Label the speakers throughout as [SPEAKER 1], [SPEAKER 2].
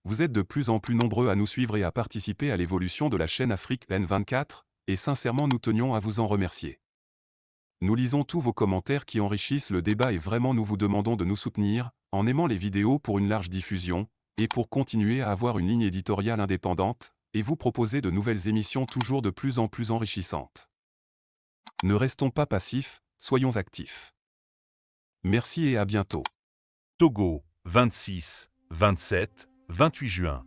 [SPEAKER 1] Vous êtes de plus en plus nombreux à nous suivre et à participer à l'évolution de la chaîne Afrique N24, et sincèrement nous tenions à vous en remercier. Nous lisons tous vos commentaires qui enrichissent le débat et vraiment nous vous demandons de nous soutenir, en aimant les vidéos pour une large diffusion, et pour continuer à avoir une ligne éditoriale indépendante, et vous proposer de nouvelles émissions toujours de plus en plus enrichissantes. Ne restons pas passifs, soyons actifs. Merci et à bientôt.
[SPEAKER 2] Togo, 26, 27, 28 juin.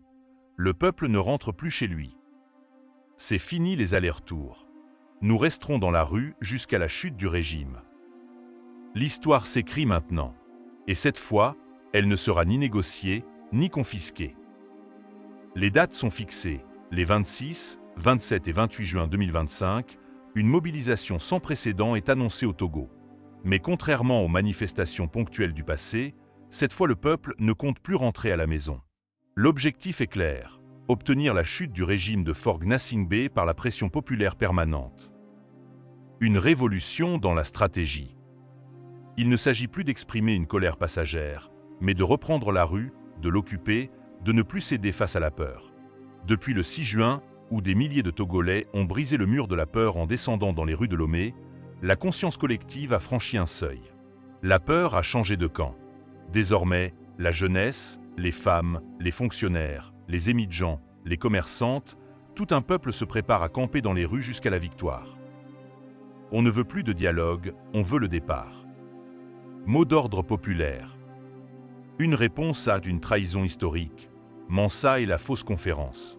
[SPEAKER 2] Le peuple ne rentre plus chez lui. C'est fini les allers-retours. Nous resterons dans la rue jusqu'à la chute du régime. L'histoire s'écrit maintenant. Et cette fois, elle ne sera ni négociée, ni confisquée. Les dates sont fixées. Les 26, 27 et 28 juin 2025, une mobilisation sans précédent est annoncée au Togo. Mais contrairement aux manifestations ponctuelles du passé, cette fois le peuple ne compte plus rentrer à la maison. L'objectif est clair, obtenir la chute du régime de Faure Gnassingbé par la pression populaire permanente. Une révolution dans la stratégie. Il ne s'agit plus d'exprimer une colère passagère, mais de reprendre la rue, de l'occuper, de ne plus céder face à la peur. Depuis le 6 juin, où des milliers de Togolais ont brisé le mur de la peur en descendant dans les rues de Lomé, la conscience collective a franchi un seuil. La peur a changé de camp. Désormais, la jeunesse, les femmes, les fonctionnaires, les émigrants, les commerçantes, tout un peuple se prépare à camper dans les rues jusqu'à la victoire. On ne veut plus de dialogue, on veut le départ. Mot d'ordre populaire. Une réponse à une trahison historique, Mansa et la fausse conférence.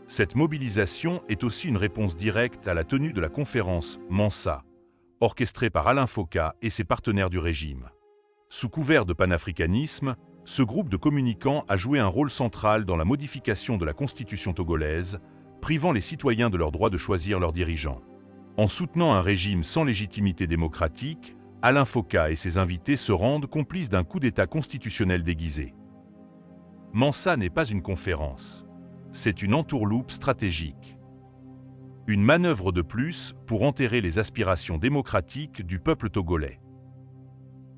[SPEAKER 2] Cette mobilisation est aussi une réponse directe à la tenue de la conférence Mansa, orchestrée par Alain Foka et ses partenaires du régime. Sous couvert de panafricanisme, ce groupe de communicants a joué un rôle central dans la modification de la constitution togolaise, privant les citoyens de leur droit de choisir leurs dirigeants. En soutenant un régime sans légitimité démocratique, Alain Foka et ses invités se rendent complices d'un coup d'État constitutionnel déguisé. Mansa n'est pas une conférence. C'est une entourloupe stratégique. Une manœuvre de plus pour enterrer les aspirations démocratiques du peuple togolais.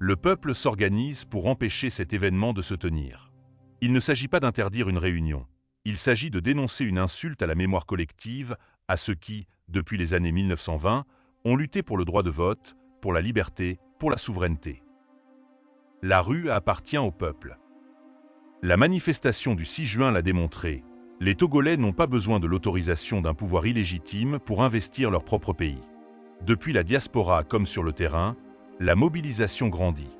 [SPEAKER 2] Le peuple s'organise pour empêcher cet événement de se tenir. Il ne s'agit pas d'interdire une réunion. Il s'agit de dénoncer une insulte à la mémoire collective, à ceux qui, depuis les années 1920, ont lutté pour le droit de vote, pour la liberté, pour la souveraineté. La rue appartient au peuple. La manifestation du 6 juin l'a démontré. Les Togolais n'ont pas besoin de l'autorisation d'un pouvoir illégitime pour investir leur propre pays. Depuis la diaspora comme sur le terrain, la mobilisation grandit.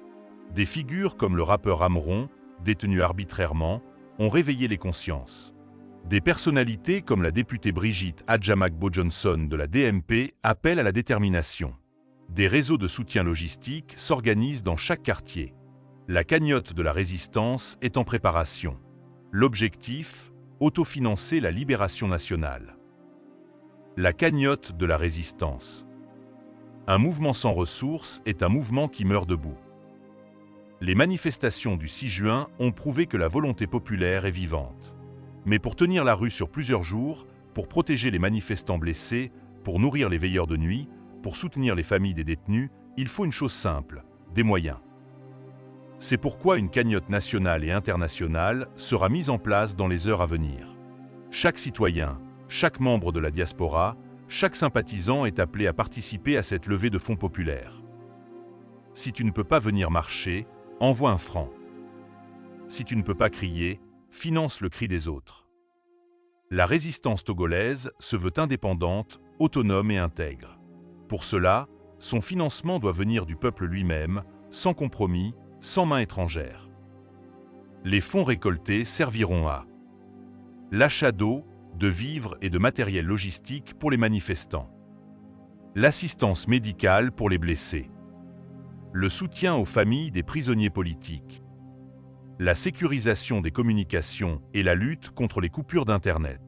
[SPEAKER 2] Des figures comme le rappeur Amron, détenu arbitrairement, ont réveillé les consciences. Des personnalités comme la députée Brigitte Adjamak-Johnson de la DMP appellent à la détermination. Des réseaux de soutien logistique s'organisent dans chaque quartier. La cagnotte de la résistance est en préparation. L'objectif, autofinancer la libération nationale. La cagnotte de la résistance. Un mouvement sans ressources est un mouvement qui meurt debout. Les manifestations du 6 juin ont prouvé que la volonté populaire est vivante. Mais pour tenir la rue sur plusieurs jours, pour protéger les manifestants blessés, pour nourrir les veilleurs de nuit, pour soutenir les familles des détenus, il faut une chose simple, des moyens. C'est pourquoi une cagnotte nationale et internationale sera mise en place dans les heures à venir. Chaque citoyen, chaque membre de la diaspora, chaque sympathisant est appelé à participer à cette levée de fonds populaire. Si tu ne peux pas venir marcher, envoie un franc. Si tu ne peux pas crier, finance le cri des autres. La résistance togolaise se veut indépendante, autonome et intègre. Pour cela, son financement doit venir du peuple lui-même, sans compromis, sans main étrangère. Les fonds récoltés serviront à l'achat d'eau, de vivres et de matériel logistique pour les manifestants, l'assistance médicale pour les blessés, le soutien aux familles des prisonniers politiques, la sécurisation des communications et la lutte contre les coupures d'Internet.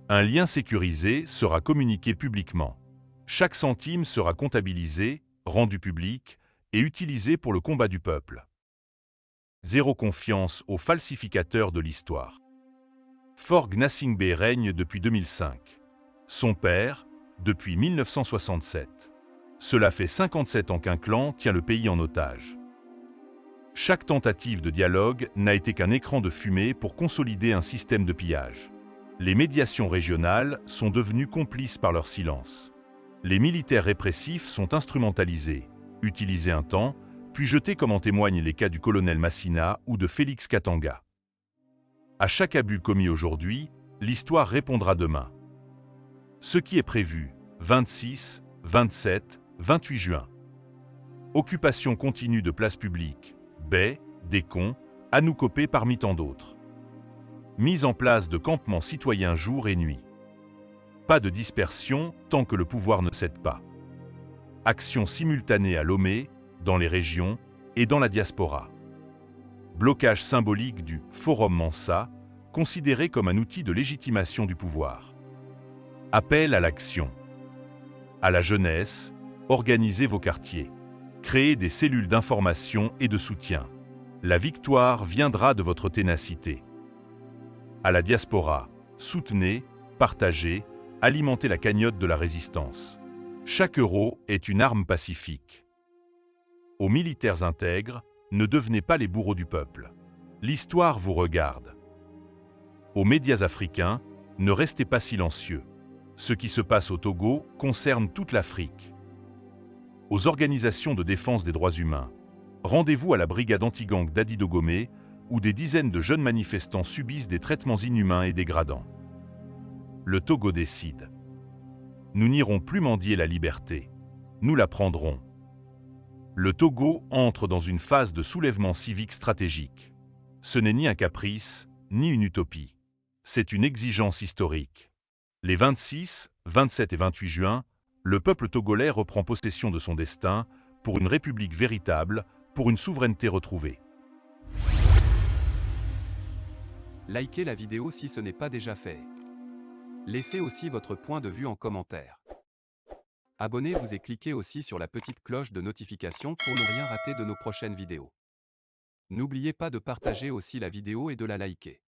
[SPEAKER 2] Un lien sécurisé sera communiqué publiquement. Chaque centime sera comptabilisé, rendu public et utilisé pour le combat du peuple. Zéro confiance aux falsificateurs de l'histoire. Faure Gnassingbé règne depuis 2005. Son père, depuis 1967. Cela fait 57 ans qu'un clan tient le pays en otage. Chaque tentative de dialogue n'a été qu'un écran de fumée pour consolider un système de pillage. Les médiations régionales sont devenues complices par leur silence. Les militaires répressifs sont instrumentalisés, utilisés un temps, puis jetés comme en témoignent les cas du colonel Massina ou de Félix Katanga. À chaque abus commis aujourd'hui, l'histoire répondra demain. Ce qui est prévu, 26, 27, 28 juin. Occupation continue de places publiques, baies, Décon, Anoukopé parmi tant d'autres. Mise en place de campements citoyens jour et nuit. Pas de dispersion tant que le pouvoir ne cède pas. Action simultanée à Lomé, dans les régions et dans la diaspora. Blocage symbolique du Forum Mansa, considéré comme un outil de légitimation du pouvoir. Appel à l'action. À la jeunesse, organisez vos quartiers. Créez des cellules d'information et de soutien. La victoire viendra de votre ténacité. À la diaspora, soutenez, partagez, alimentez la cagnotte de la résistance. Chaque euro est une arme pacifique. Aux militaires intègres, ne devenez pas les bourreaux du peuple. L'histoire vous regarde. Aux médias africains, ne restez pas silencieux. Ce qui se passe au Togo concerne toute l'Afrique. Aux organisations de défense des droits humains, rendez-vous à la brigade anti-gang d'Adi Dogomé, où des dizaines de jeunes manifestants subissent des traitements inhumains et dégradants. Le Togo décide. Nous n'irons plus mendier la liberté. Nous la prendrons. Le Togo entre dans une phase de soulèvement civique stratégique. Ce n'est ni un caprice, ni une utopie. C'est une exigence historique. Les 26, 27 et 28 juin, le peuple togolais reprend possession de son destin pour une république véritable, pour une souveraineté retrouvée.
[SPEAKER 1] Likez la vidéo si ce n'est pas déjà fait. Laissez aussi votre point de vue en commentaire. Abonnez-vous et cliquez aussi sur la petite cloche de notification pour ne rien rater de nos prochaines vidéos. N'oubliez pas de partager aussi la vidéo et de la liker.